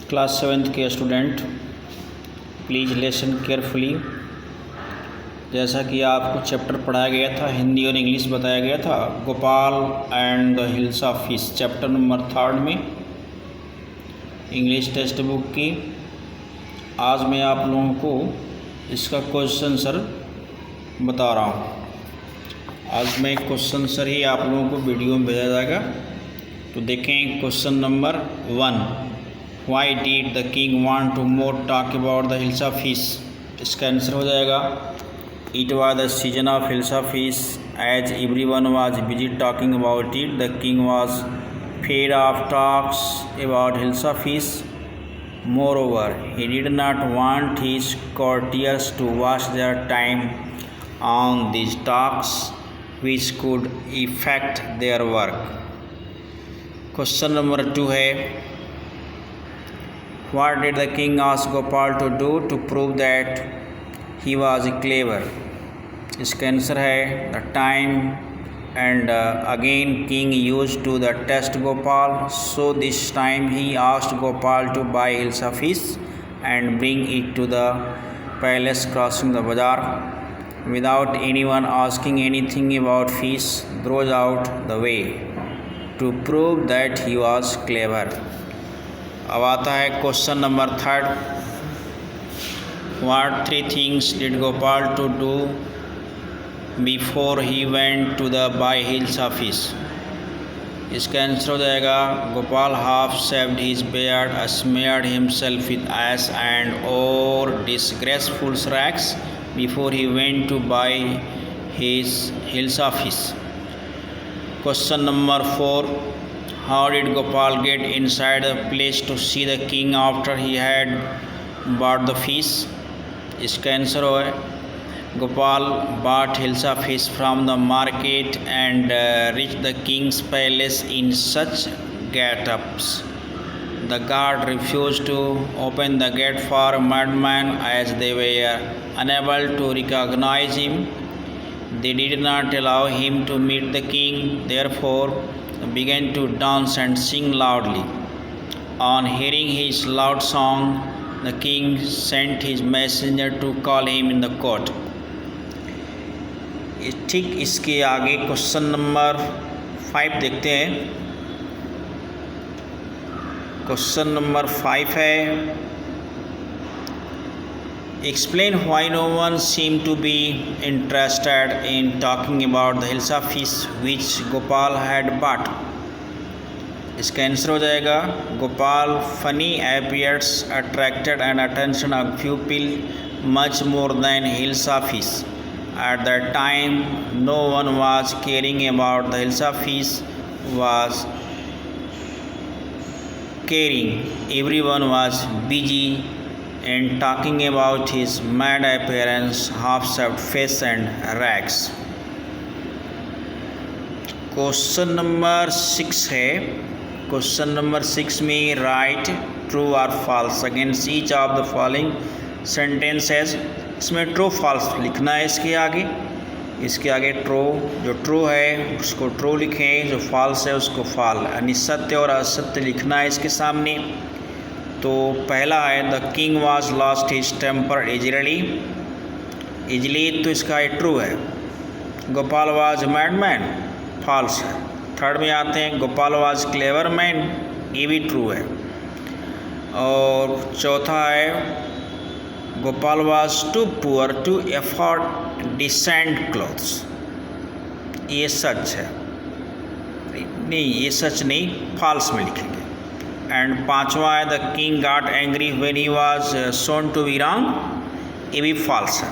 Class 7th के student please listen carefully. जैसा कि आपको चैप्टर पढ़ाया गया था, हिंदी और इंग्लिश बताया गया था, Gopal and the hills of fish, chapter number 3 में इंग्लिश टेक्स्ट बुक की। आज मैं आप लोगों को इसका क्वेश्चन सर बता रहा हूँ। आज मैं क्वेश्चन सर ही आप लोगों को वीडियो में भेजा जाएगा। तो देखें question number 1, why did the king want to more talk about the hills of fish. इसका आंसर हो जाएगा it was the season of hills of fish as everyone was busy talking about it. The king was fed of talks about hills of fish. Moreover, he did not want his courtiers to waste their time on these talks which could affect their work. Question number 2 है, what did the king ask Gopal to do to prove that he was clever? इसका answer है the time and again king used to the test Gopal. So this time he asked Gopal to buy hills of fish and bring it to the palace crossing the bazaar without anyone asking anything about fish throughout the way to prove that he was clever. अब आता है question number 3, what 3 things did Gopal to do before he went to the buy hills of fish? इसका answer हो जाएगा Gopal half shaved his beard, smeared himself with ash and or disgraceful rags before he went to buy his hills of fish. Question number 4, how did Gopal get inside the place to see the king after he had bought the fish? इसका answer है Gopal bought hills of fish from the market and reached the king's palace in such get-ups. The guard refused to open the gate for a madman as they were unable to recognize him. They did not allow him to meet the king, therefore began to dance and sing loudly. On hearing his loud song, the king sent his messenger to call him in the court. ठीक इसके आगे question number 5 देखते हैं। Question number 5 है, explain why no one seem to be interested in talking about the hills of fish which Gopal had bought. इसका answer हो जाएगा Gopal funny appears attracted and attention of people much more than hills of fish. At that time, no one was caring about the hills of fish was caring. Everyone was busy in talking about his mad appearance, half-shaved face and rags. Question number 6 है। Question number 6 में write true or false against each of the following sentences. इसमें true false लिखना है। इसके आगे true, जो true है उसको ट्रू लिखें, जो फॉल्स है उसको फॉल, यानी सत्य और असत्य लिखना है इसके सामने। तो पहला है the king was lost his temper easily. तो इसका ट्रू है। Gopal was mad man, false है। थर्ड में आते हैं गोपाल वॉज क्लेवर मैन, ये भी ट्रू है। और चौथा है Gopal was too poor to afford decent clothes, ये सच है। नहीं, ये सच नहीं, फॉल्स में लिखेंगे। एंड पांचवा है the king got angry when he was shown to be wrong, ये भी फॉल्स है।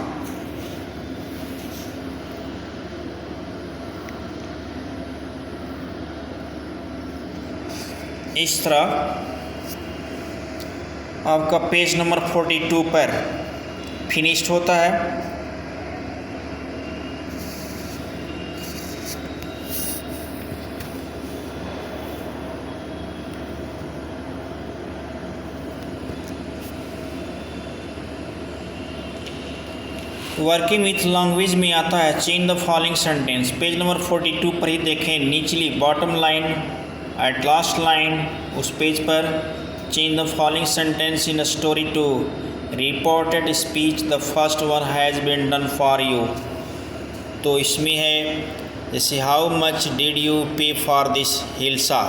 इस तरह आपका पेज नंबर 42 पर फिनिश्ड होता है। वर्किंग विथ लैंग्वेज में आता है change the following sentence. Page number 42 पर ही देखें, निचली bottom line at last line उस पेज पर change the following sentence in a story to reported speech the first one has been done for you। तो इसमें है जैसे हाउ मच डिड यू पे फॉर दिस हिल्सा,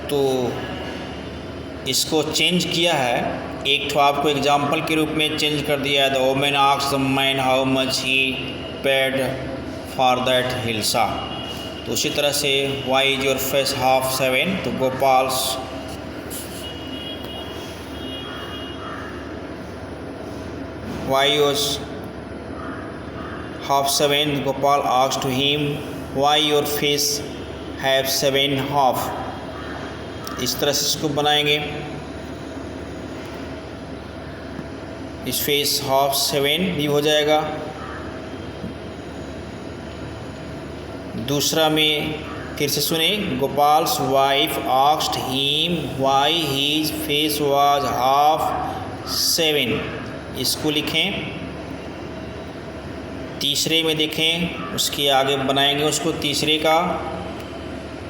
तो इसको चेंज किया है, एक तो आपको एग्जाम्पल के रूप में चेंज कर दिया है। The women asked the man how much he paid for that hilsa. तो उसी तरह से why is your face half 7, तो Gopal's why was half 7, Gopal asked to him why your face have 7 half. इस तरह से इसको बनाएंगे, इस फेस हाफ 7 भी हो जाएगा। दूसरा में फिर से सुने, Gopal's wife asked him why his face was half 7, इसको लिखें। तीसरे में देखें, उसके आगे बनाएंगे उसको तीसरे का।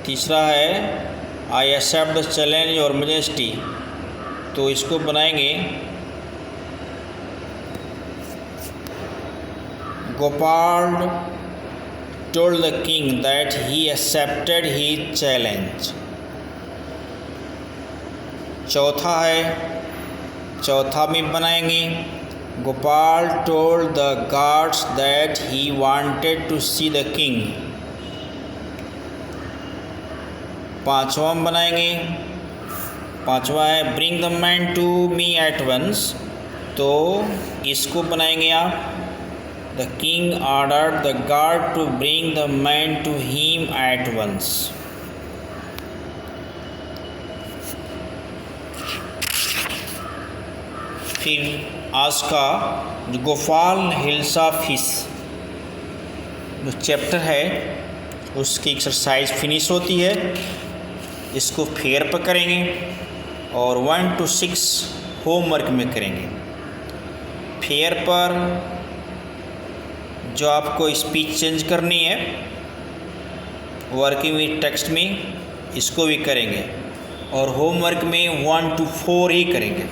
तीसरा है I accept the challenge your majesty, तो इसको बनाएंगे Gopal told the king that he accepted his challenge। चौथा है, चौथा में बनाएंगे Gopal told the guards that he wanted to see the king। पांचवा में बनाएंगे, पांचवा है bring the man to me at once, तो इसको बनाएंगे आप The king ordered the guard to bring the man to him at once। फिर आज का जो गोपाल हिल्सा फिश जो चैप्टर है उसकी एक्सरसाइज फिनिश होती है। इसको फेयर पर करेंगे और 1 to 6 होमवर्क में करेंगे। फेयर पर जो आपको स्पीच चेंज करनी है वर्किंग विद टेक्स्ट में, इसको भी करेंगे और होमवर्क में 1 to 4 ही करेंगे।